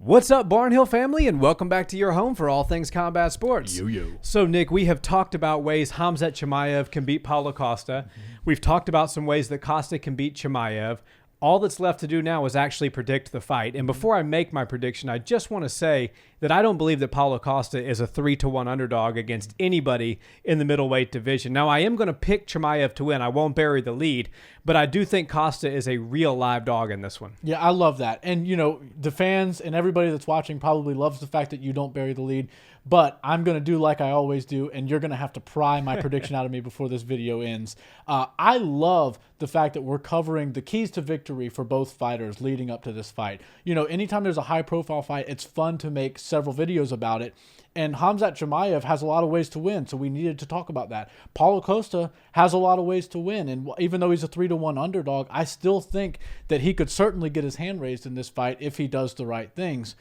What's up, Barnhill family, and welcome back to your home for all things combat sports. Yo. So, Nick, we have talked about ways Khamzat Chimaev can beat Paulo Costa. We've talked about some ways that Costa can beat Chimaev. All that's left to do now is actually predict the fight. And before I make my prediction, I just want to say that I don't believe that Paulo Costa is a 3-1 underdog against anybody in the middleweight division. Now, I am going to pick Chimaev to win. I won't bury the lead, but I do think Costa is a real live dog in this one. Yeah, I love that. And, you know, the fans and everybody that's watching probably loves the fact that you don't bury the lead. But I'm going to do like I always do, and you're going to have to pry my prediction out of me before this video ends. I love the fact that we're covering the keys to victory for both fighters leading up to this fight. You know, anytime there's a high-profile fight, it's fun to make several videos about it. And Khamzat Chimaev has a lot of ways to win, so we needed to talk about that. Paulo Costa has a lot of ways to win, and even though he's a 3-1 underdog, I still think that he could certainly get his hand raised in this fight if he does the right things.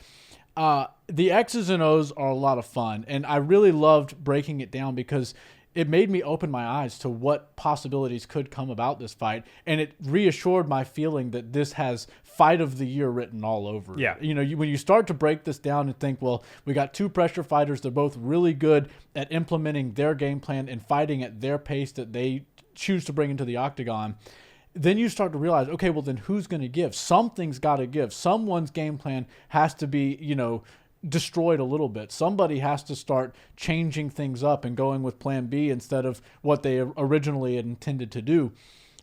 The X's and O's are a lot of fun, and I really loved breaking it down because it made me open my eyes to what possibilities could come about this fight, and it reassured my feeling that this has fight of the year written all over it. Yeah. You know, when you start to break this down and think, well, we got two pressure fighters, they're both really good at implementing their game plan and fighting at their pace that they choose to bring into the octagon. Then you start to realize, okay, well, then who's going to give? Something's got to give. Someone's game plan has to be, you know, destroyed a little bit. Somebody has to start changing things up and going with plan B instead of what they originally had intended to do.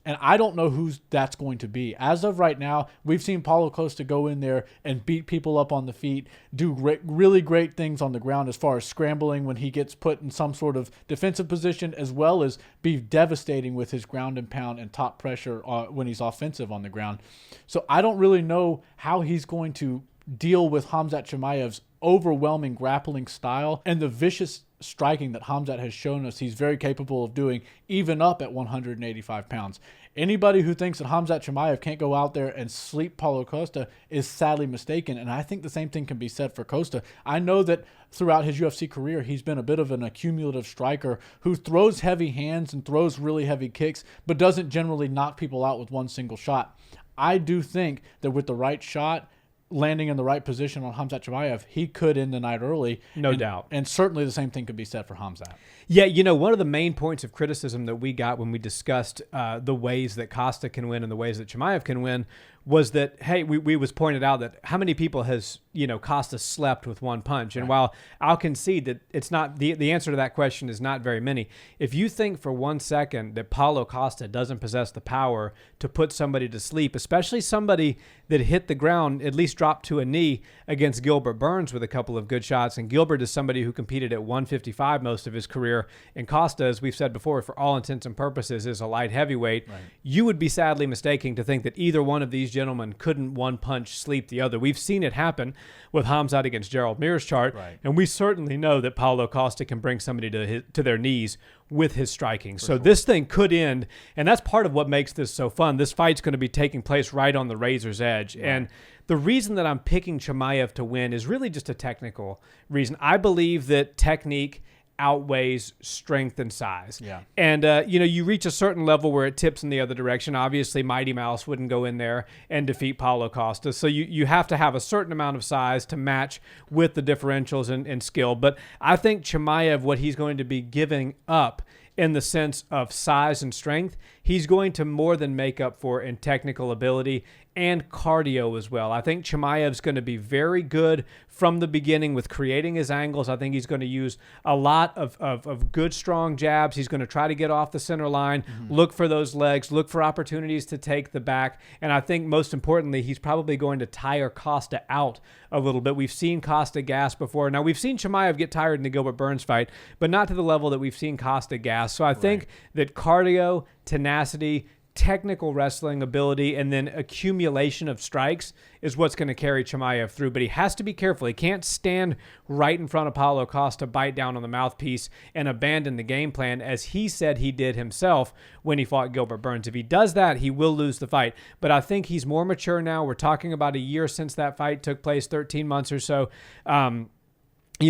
And I don't know who that's going to be. As of right now, we've seen Paulo Costa go in there and beat people up on the feet, do really great things on the ground as far as scrambling when he gets put in some sort of defensive position, as well as be devastating with his ground and pound and top pressure when he's offensive on the ground. So I don't really know how he's going to deal with Khamzat Chimaev's overwhelming grappling style and the vicious striking that Khamzat has shown us he's very capable of doing, even up at 185 pounds. Anybody who thinks that Khamzat Chimaev can't go out there and sleep Paulo Costa is sadly mistaken, and I think the same thing can be said for Costa. I know that throughout his UFC career, he's been a bit of an accumulative striker who throws heavy hands and throws really heavy kicks, but doesn't generally knock people out with one single shot. I do think that with the right shot, landing in the right position on Khamzat Chimaev, he could end the night early. No doubt. And certainly the same thing could be said for Khamzat. Yeah, you know, one of the main points of criticism that we got when we discussed the ways that Costa can win and the ways that Chimaev can win was that, hey, we was pointed out that how many people has, you know, Costa slept with one punch? And while I'll concede that it's not, the answer to that question is not very many. If you think for 1 second that Paulo Costa doesn't possess the power to put somebody to sleep, especially somebody that hit the ground, at least dropped to a knee against Gilbert Burns with a couple of good shots, and Gilbert is somebody who competed at 155 most of his career, and Costa, as we've said before, for all intents and purposes, is a light heavyweight, you would be sadly mistaken to think that either one of these gentlemen couldn't one punch sleep the other. We've seen it happen with Khamzat against Gerald Mearschart, and we certainly know that Paulo Costa can bring somebody to their knees with his striking. So this thing could end, and that's part of what makes this so fun. This fight's going to be taking place right on the razor's edge. And the reason that I'm picking Chimaev to win is really just a technical reason. I believe that technique outweighs strength and size. And, you know, you reach a certain level where it tips in the other direction. Obviously, Mighty Mouse wouldn't go in there and defeat Paulo Costa. So you have to have a certain amount of size to match with the differentials and skill. But I think Chimaev, what he's going to be giving up in the sense of size and strength, he's going to more than make up for in technical ability and cardio as well. I think Chimaev's going to be very good from the beginning with creating his angles. I think he's going to use a lot of good, strong jabs. He's going to try to get off the center line, look for those legs, look for opportunities to take the back. And I think most importantly, he's probably going to tire Costa out a little bit. We've seen Costa gas before. Now, we've seen Chimaev get tired in the Gilbert Burns fight, but not to the level that we've seen Costa gas. So I think that cardio, tenacity, technical wrestling ability, and then accumulation of strikes is what's going to carry Chimaev through. But he has to be careful. He can't stand right in front of Paulo Costa, bite down on the mouthpiece, and abandon the game plan, as he said he did himself when he fought Gilbert Burns. If he does that, he will lose the fight. But I think he's more mature now. We're talking about a year since that fight took place, 13 months or so.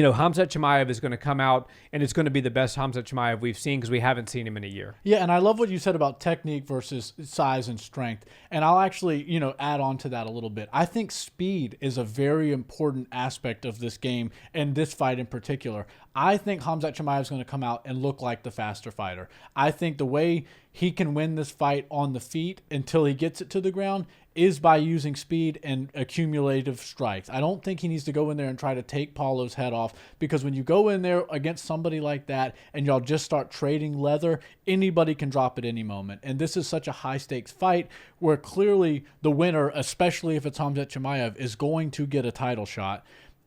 Khamzat Chimaev is going to come out and it's going to be the best Khamzat Chimaev we've seen because we haven't seen him in a year. Yeah, and I love what you said about technique versus size and strength. And I'll actually, add on to that a little bit. I think speed is a very important aspect of this game and this fight in particular. I think Khamzat Chimaev is going to come out and look like the faster fighter. I think the way he can win this fight on the feet until he gets it to the ground is by using speed and accumulative strikes. I don't think he needs to go in there and try to take Paulo's head off, because when you go in there against somebody like that and y'all just start trading leather, anybody can drop at any moment. And this is such a high-stakes fight where clearly the winner, especially if it's Khamzat Chimaev, is going to get a title shot.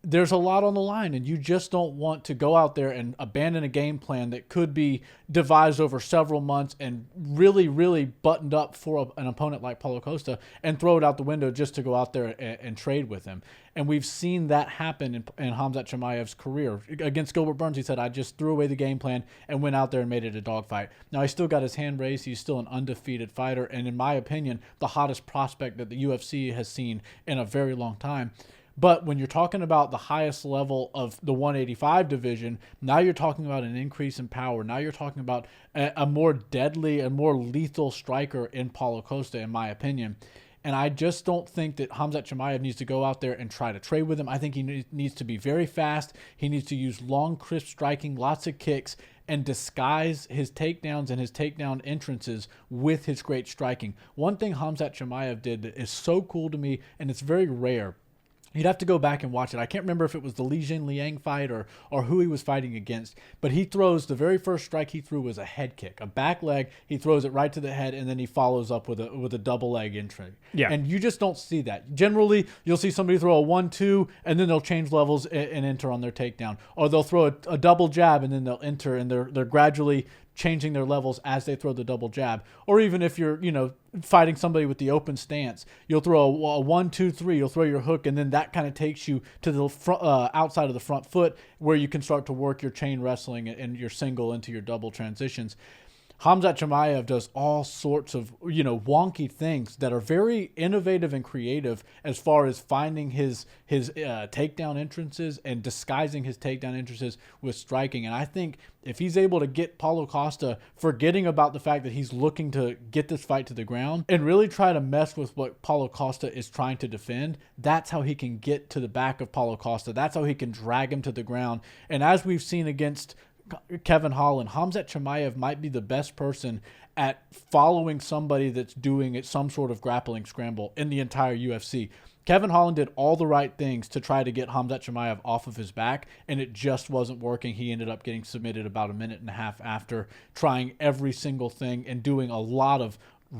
There's a lot on the line, and you just don't want to go out there and abandon a game plan that could be devised over several months and really, really buttoned up for an opponent like Paulo Costa and throw it out the window just to go out there and trade with him. And we've seen that happen in Khamzat Chimaev's career. Against Gilbert Burns, he said, I just threw away the game plan and went out there and made it a dogfight. Now, he still got his hand raised. He's still an undefeated fighter, and in my opinion, the hottest prospect that the UFC has seen in a very long time. But when you're talking about the highest level of the 185 division, now you're talking about an increase in power. Now you're talking about a more deadly and more lethal striker in Paulo Costa, in my opinion. And I just don't think that Khamzat Chimaev needs to go out there and try to trade with him. I think he needs to be very fast. He needs to use long, crisp striking, lots of kicks, and disguise his takedowns and his takedown entrances with his great striking. One thing Khamzat Chimaev did that is so cool to me, and it's very rare. You'd have to go back and watch it. I can't remember if it was the Li Jin Liang fight or who he was fighting against, but he throws, the very first strike he threw was a head kick, a back leg. He throws it right to the head, and then he follows up with a double leg entry. Yeah. And you just don't see that. Generally, you'll see somebody throw a 1-2, and then they'll change levels and enter on their takedown. Or they'll throw a double jab, and then they'll enter, and they're gradually changing their levels as they throw the double jab. Or even if you're, fighting somebody with the open stance, you'll throw a 1-2-3, you'll throw your hook, and then that kind of takes you to the front, outside of the front foot, where you can start to work your chain wrestling and your single into your double transitions. Khamzat Chimaev does all sorts of, wonky things that are very innovative and creative as far as finding his takedown entrances and disguising his takedown entrances with striking. And I think if he's able to get Paulo Costa forgetting about the fact that he's looking to get this fight to the ground and really try to mess with what Paulo Costa is trying to defend, that's how he can get to the back of Paulo Costa. That's how he can drag him to the ground. And as we've seen against Kevin Holland, Khamzat Chimaev might be the best person at following somebody that's doing some sort of grappling scramble in the entire UFC. Kevin Holland did all the right things to try to get Khamzat Chimaev off of his back, and it just wasn't working. He ended up getting submitted about a minute and a half after trying every single thing and doing a lot of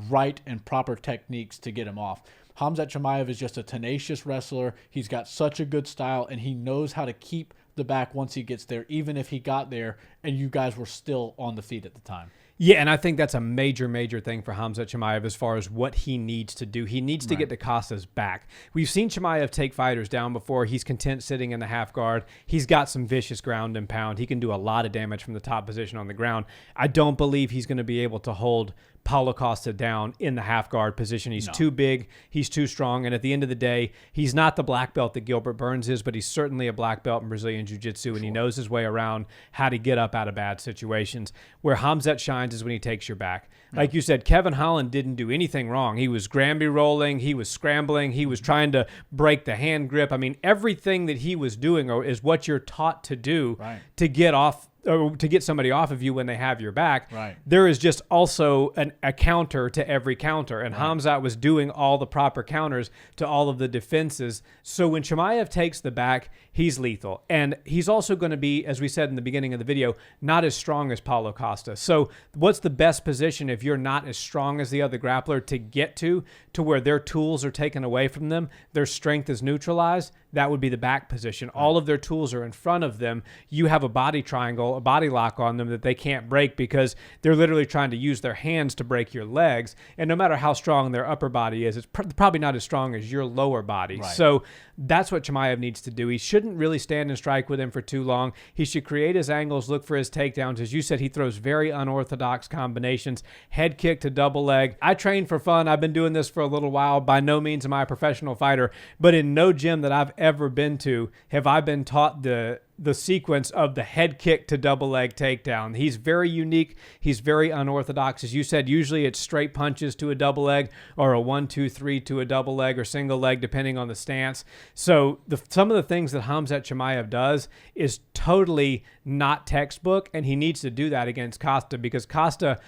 right and proper techniques to get him off. Khamzat Chimaev is just a tenacious wrestler. He's got such a good style, and he knows how to keep the back once he gets there, even if he got there and you guys were still on the feet at the time. Yeah, and I think that's a major, major thing for Khamzat Chimaev as far as what he needs to do. He needs to get to Costa's back. We've seen Chimaev take fighters down before. He's content sitting in the half guard. He's got some vicious ground and pound. He can do a lot of damage from the top position on the ground. I don't believe he's going to be able to hold Paulo Costa down in the half guard position. He's too big. He's too strong. And at the end of the day, he's not the black belt that Gilbert Burns is, but he's certainly a black belt in Brazilian Jiu-Jitsu, and he knows his way around how to get up out of bad situations. Where Khamzat shines is when he takes your back. Like you said, Kevin Holland didn't do anything wrong. He was Granby rolling. He was scrambling. He was trying to break the hand grip. I mean, everything that he was doing is what you're taught to do to get off, or to get somebody off of you when they have your back. There is just also a counter to every counter, and Khamzat was doing all the proper counters to all of the defenses. So when Chimaev takes the back, he's lethal. And he's also going to be, as we said in the beginning of the video, not as strong as Paulo Costa. So what's the best position if you're not as strong as the other grappler to get to where their tools are taken away from them, their strength is neutralized? That would be the back position. All of their tools are in front of them. You have a body triangle, a body lock on them that they can't break because they're literally trying to use their hands to break your legs. And no matter how strong their upper body is, it's probably not as strong as your lower body. So that's what Chimaev needs to do. He shouldn't really stand and strike with him for too long. He should create his angles, look for his takedowns. As you said, he throws very unorthodox combinations, head kick to double leg. I train for fun. I've been doing this for a little while. By no means am I a professional fighter, but in no gym that I've ever been to have I been taught the sequence of the head kick to double leg takedown. He's very unique. He's very unorthodox. As you said, usually it's straight punches to a double leg or a 1-2-3 to a double leg or single leg, depending on the stance. So some of the things that Khamzat Chimaev does is totally not textbook, and he needs to do that against Costa, because Costa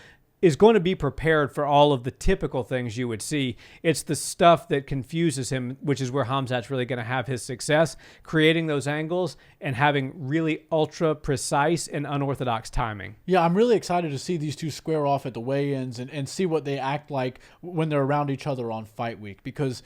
is going to be prepared for all of the typical things you would see. It's the stuff that confuses him, which is where Khamzat's really going to have his success, creating those angles and having really ultra precise and unorthodox timing. Yeah, I'm really excited to see these two square off at the weigh-ins and see what they act like when they're around each other on fight week, because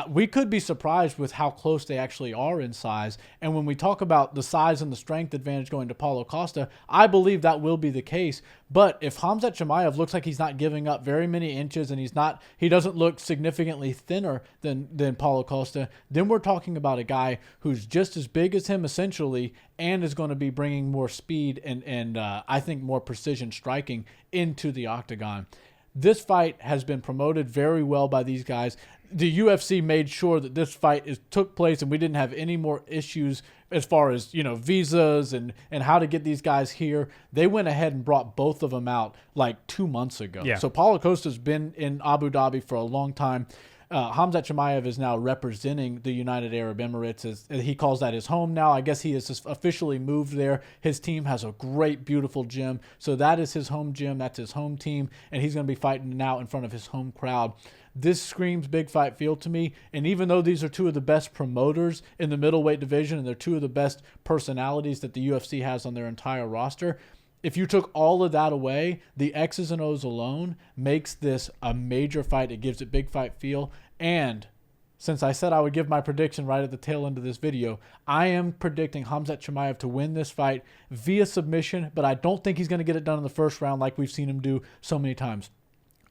we could be surprised with how close they actually are in size. And when we talk about the size and the strength advantage going to Paulo Costa, I believe that will be the case. But if Khamzat Chimaev looks like he's not giving up very many inches and he doesn't look significantly thinner than Paulo Costa, then we're talking about a guy who's just as big as him essentially, and is going to be bringing more speed and I think more precision striking into the octagon. This fight has been promoted very well by these guys. The UFC made sure that this fight took place and we didn't have any more issues as far as, visas and how to get these guys here. They went ahead and brought both of them out like 2 months ago. Yeah. So Paulo Costa's been in Abu Dhabi for a long time. Khamzat Chimaev is now representing the United Arab Emirates. He calls that his home now. I guess he has officially moved there. His team has a great, beautiful gym. So that is his home gym. That's his home team. And he's going to be fighting now in front of his home crowd. This screams big fight field to me. And even though these are two of the best promoters in the middleweight division and they're two of the best personalities that the UFC has on their entire roster, if you took all of that away, the X's and O's alone makes this a major fight. It gives it big fight feel. And since I said I would give my prediction right at the tail end of this video, I am predicting Khamzat Chimaev to win this fight via submission, but I don't think he's going to get it done in the first round like we've seen him do so many times.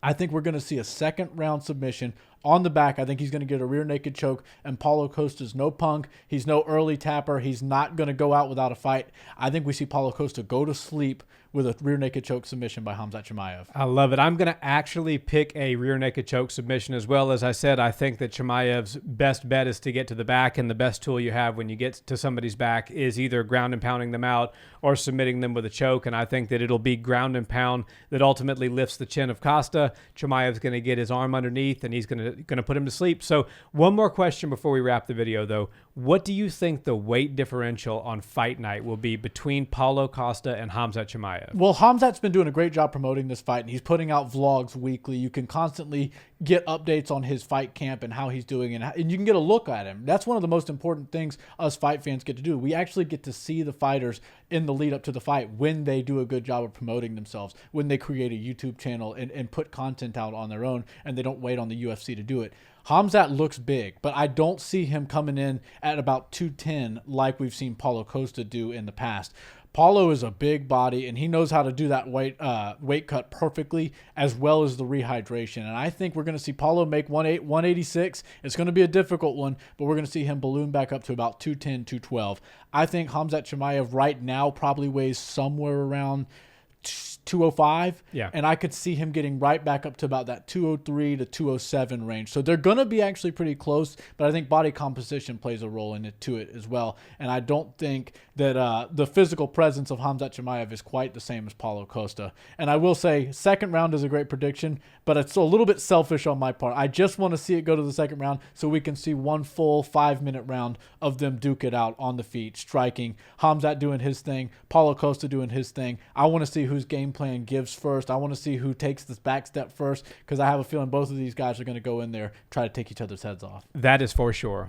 I think we're going to see a second round submission on the back. I think he's going to get a rear naked choke, and Paulo Costa's no punk. He's no early tapper. He's not going to go out without a fight. I think we see Paulo Costa go to sleep with a rear naked choke submission by Khamzat Chimaev. I love it. I'm going to actually pick a rear naked choke submission as well. As I said, I think that Chimaev's best bet is to get to the back, and the best tool you have when you get to somebody's back is either ground and pounding them out or submitting them with a choke, and I think that it'll be ground and pound that ultimately lifts the chin of Costa. Chimaev's going to get his arm underneath, and he's going to put him to sleep. So one more question before we wrap the video, though. What do you think the weight differential on fight night will be between Paulo Costa and Khamzat Chimaev? Well, Khamzat's been doing a great job promoting this fight, and he's putting out vlogs weekly. You can constantly get updates on his fight camp and how he's doing, and you can get a look at him. That's one of the most important things us fight fans get to do. We actually get to see the fighters in the lead up to the fight when they do a good job of promoting themselves, when they create a YouTube channel and put content out on their own, and they don't wait on the UFC to do it. Khamzat looks big, but I don't see him coming in at about 210 like we've seen Paulo Costa do in the past. Paulo is a big body, and he knows how to do that weight cut perfectly, as well as the rehydration. And I think we're going to see Paulo make 186. It's going to be a difficult one, but we're going to see him balloon back up to about 210, 212. I think Khamzat Chimaev right now probably weighs somewhere around 205. Yeah. And I could see him getting right back up to about that 203 to 207 range. So they're going to be actually pretty close, but I think body composition plays a role into it as well. And I don't think that the physical presence of Khamzat Chimaev is quite the same as Paulo Costa. And I will say second round is a great prediction, but it's a little bit selfish on my part. I just want to see it go to the second round so we can see one full 5-minute round of them duke it out on the feet, striking. Khamzat doing his thing, Paulo Costa doing his thing. I want to see whose game plan gives first. I want to see who takes this back step first, because I have a feeling both of these guys are going to go in there, try to take each other's heads off. That is for sure.